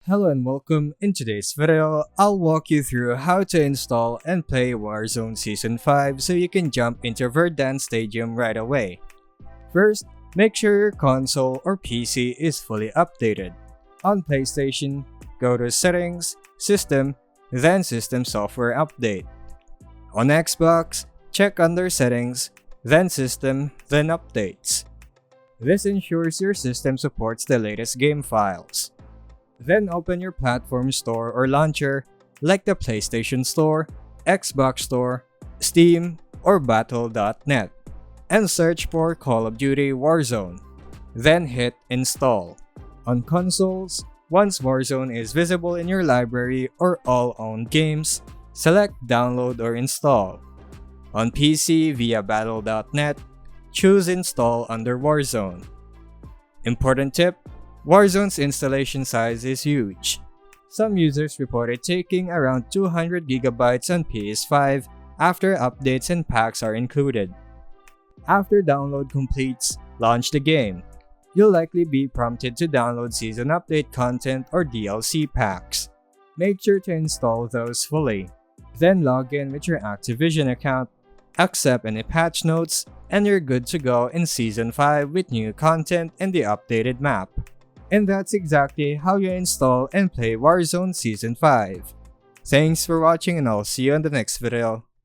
Hello and welcome. In today's video, I'll walk you through how to install and play Warzone Season 5 so you can jump into Verdansk Stadium right away. First, make sure your console or PC is fully updated. On PlayStation, go to Settings, System, then System Software Update. On Xbox, check under Settings, then System, then Updates. This ensures your system supports the latest game files. Then open your platform store or launcher like the PlayStation Store, Xbox Store, Steam, or Battle.net and search for Call of Duty Warzone. Then hit Install. On consoles, once Warzone is visible in your library or all owned games, select Download or Install. On PC via Battle.net, choose Install under Warzone. Important tip: Warzone's installation size is huge. Some users reported taking around 200 GB on PS5 after updates and packs are included. After download completes, launch the game. You'll likely be prompted to download season update content or DLC packs. Make sure to install those fully. Then log in with your Activision account, accept any patch notes, and you're good to go in Season 5 with new content and the updated map. And that's exactly how you install and play Warzone Season 5. Thanks for watching and I'll see you in the next video.